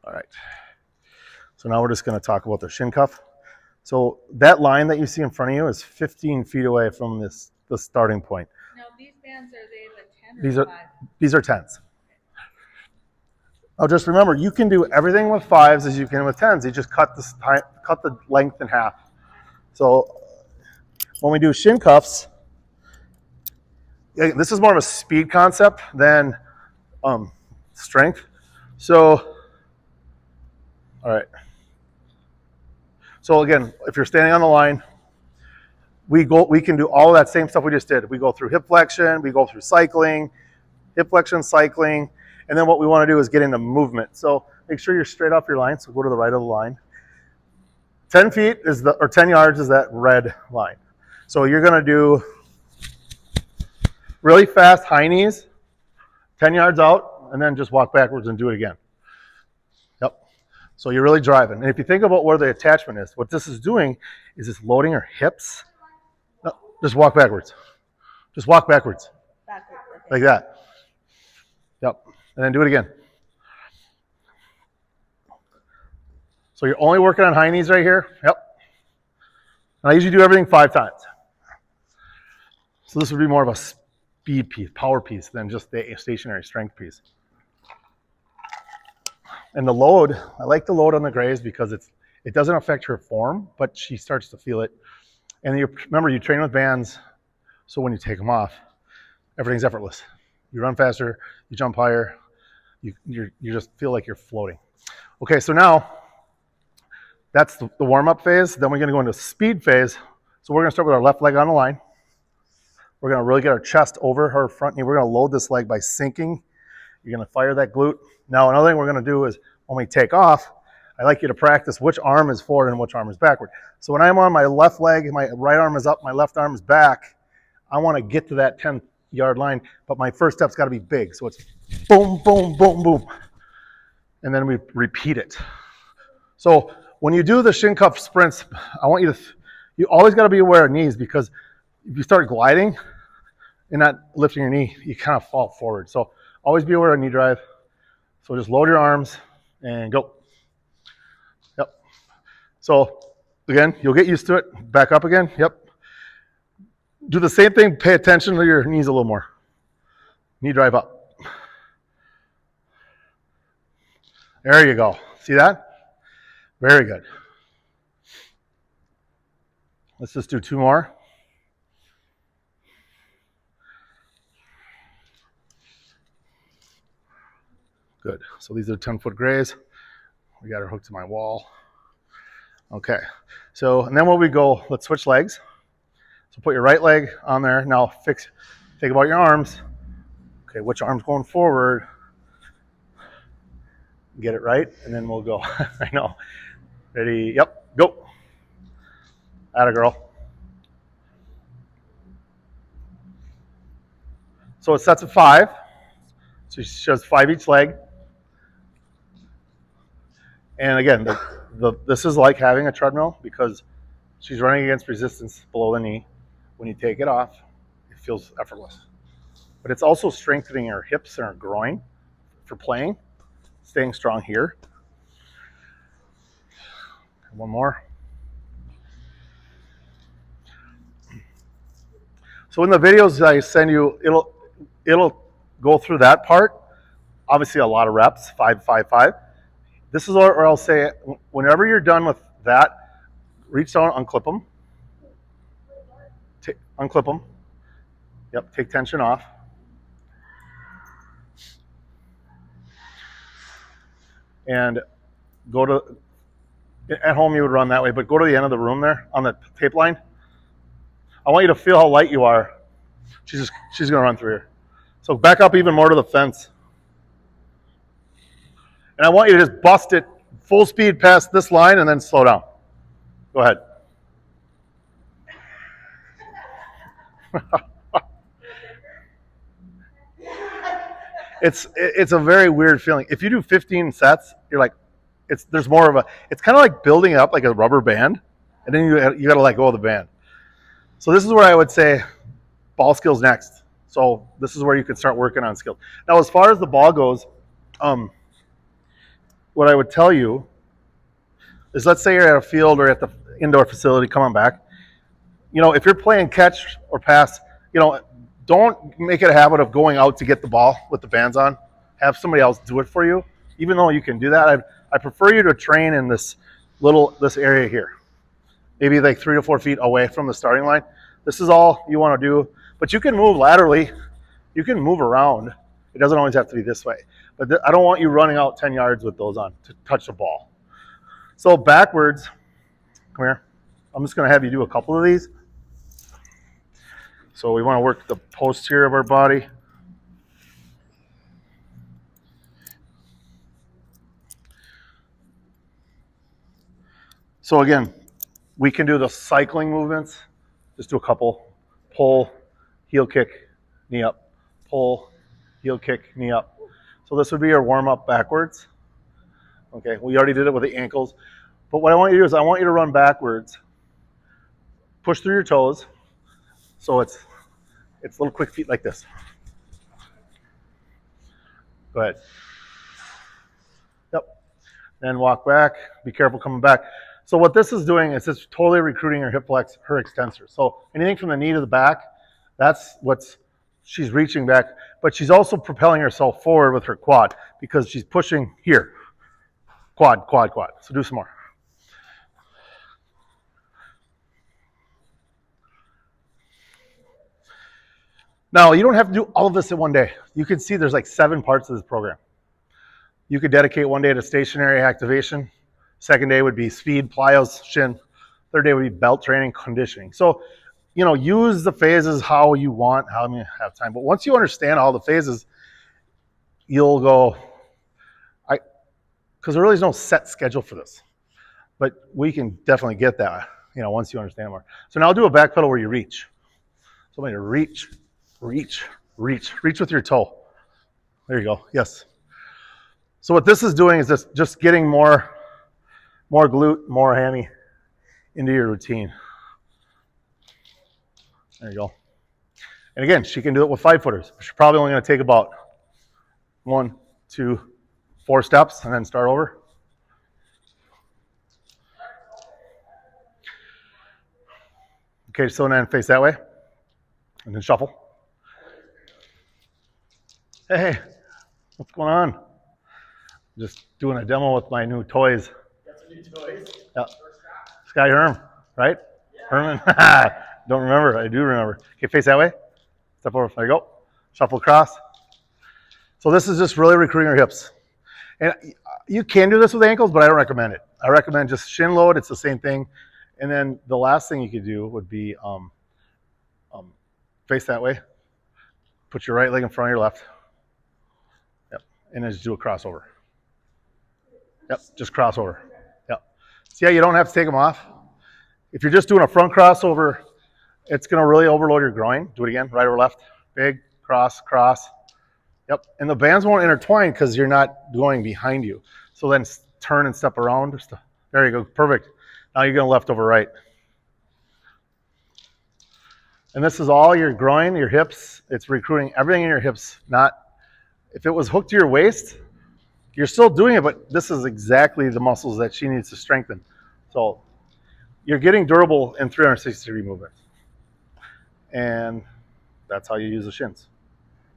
All right. So now we're just going to talk about the shin cuff. So that line that you see in front of you is 15 feet away from the starting point. Now these bands, are they the 10 or These the are 5? these are 10s. Now just remember, you can do everything with 5s as you can with 10s. You just cut the length in half. So when we do shin cuffs, this is more of a speed concept than strength. So, all right. So again, if you're standing on the line, we can do all of that same stuff we just did. We go through hip flexion, we go through cycling, hip flexion, cycling, and then what we want to do is get into movement. So make sure you're straight off your line. So go to the right of the line. 10 feet is or 10 yards is that red line. So you're going to do really fast high knees, 10 yards out, and then just walk backwards and do it again. Yep. So you're really driving. And if you think about where the attachment is, what this is doing is it's loading our hips. No, just walk backwards. Just walk backwards. Backwards, okay. Like that. Yep. And then do it again. So you're only working on high knees right here. Yep. And I usually do everything 5 times. So this would be more of a speed piece, power piece, than just the stationary strength piece. And the load, I like the load on the grays because it doesn't affect her form, but she starts to feel it. And remember, you train with bands, so when you take them off, everything's effortless. You run faster, you jump higher, you just feel like you're floating. Okay, so now that's the warm-up phase. Then we're going to go into speed phase. So we're going to start with our left leg on the line. We're going to really get our chest over her front knee. We're going to load this leg by sinking. You're going to fire that glute. Now, another thing we're going to do is when we take off, I like you to practice which arm is forward and which arm is backward. So when I'm on my left leg, my right arm is up, my left arm is back, I want to get to that 10-yard line, but my first step's got to be big. So it's boom, boom, boom, boom. And then we repeat it. So when you do the shin cuff sprints, I want you always got to be aware of knees, because if you start gliding and not lifting your knee, you kind of fall forward. So always be aware of knee drive. So just load your arms and go. Yep. So again, you'll get used to it. Back up again. Yep. Do the same thing. Pay attention to your knees a little more. Knee drive up. There you go. See that? Very good. Let's just do 2 more. Good. So these are 10-foot grays. We got her hooked to my wall. Okay. So, and then when we go, let's switch legs. So put your right leg on there. Now think about your arms. Okay, which arm's going forward? Get it right, and then we'll go. I know. Ready? Yep. Go. Atta girl. So it sets of 5. So she does 5 each leg. And again, this is like having a treadmill, because she's running against resistance below the knee. When you take it off, it feels effortless. But it's also strengthening her hips and her groin for playing, staying strong here. One more. So in the videos I send you, it'll go through that part. Obviously a lot of reps, 5, 5, 5. This is where I'll say, whenever you're done with that, reach down, unclip them. Unclip them. Yep, take tension off. And go to, at home you would run that way, but go to the end of the room there on the tape line. I want you to feel how light you are. She's gonna run through here. So back up even more to the fence. And I want you to just bust it full speed past this line and then slow down. Go ahead. It's a very weird feeling. If you do 15 sets, you're like, there's more of a, it's kind of like building up like a rubber band, and then you got to let go of the band. So this is where I would say ball skills next. So this is where you can start working on skills. Now, as far as the ball goes, what I would tell you is, let's say you're at a field or at the indoor facility, come on back. You know, if you're playing catch or pass, you know, don't make it a habit of going out to get the ball with the bands on. Have somebody else do it for you. Even though you can do that, I prefer you to train in this area here, maybe like 3 to 4 feet away from the starting line. This is all you want to do, but you can move laterally. You can move around. It doesn't always have to be this way. But I don't want you running out 10 yards with those on to touch the ball. So backwards, come here. I'm just going to have you do a couple of these. So we want to work the posterior of our body. So again, we can do the cycling movements. Just do a couple. Pull, heel kick, knee up. Pull, heel kick, knee up. So this would be your warm-up backwards. Okay, we already did it with the ankles. But what I want you to do is I want you to run backwards. Push through your toes. So it's little quick feet like this. Go ahead. Yep. Then walk back. Be careful coming back. So what this is doing is it's totally recruiting her hip flex, her extensor. So anything from the knee to the back, that's what's she's reaching back. But she's also propelling herself forward with her quad because she's pushing here. Quad, quad, quad. So do some more. Now, you don't have to do all of this in one day. You can see there's like 7 parts of this program. You could dedicate one day to stationary activation. Second day would be speed, plyos, shin. Third day would be belt training, conditioning. So, you know, use the phases how you want, how you have time. But once you understand all the phases, you'll go, because there really is no set schedule for this. But we can definitely get that, you know, once you understand more. So now do a back pedal where you reach. So I'm going to reach, reach, reach. Reach with your toe. There you go. Yes. So what this is doing is just getting more glute, more hammy into your routine. There you go. And again, she can do it with 5-footers. She's probably only going to take about 1, 2, 4 steps and then start over. Okay, so then face that way and then shuffle. Hey, what's going on? Just doing a demo with my new toys. Got some new toys? Yeah. Sky Herm, right? Yeah. Herman? Don't remember. I do remember. Okay, face that way. Step over. There you go. Shuffle across. So this is just really recruiting your hips. And you can do this with ankles, but I don't recommend it. I recommend just shin load. It's the same thing. And then the last thing you could do would be face that way. Put your right leg in front of your left. Yep. And then just do a crossover. Yep, just crossover. Yep. So yeah, you don't have to take them off. If you're just doing a front crossover, it's going to really overload your groin. Do it again, right over left. Big, cross, cross. Yep, and the bands won't intertwine because you're not going behind you. So then turn and step around. There you go, perfect. Now you're going left over right. And this is all your groin, your hips. It's recruiting everything in your hips. Not, if it was hooked to your waist, you're still doing it, but this is exactly the muscles that she needs to strengthen. So you're getting durable in 360-degree movements. And that's how you use the shins.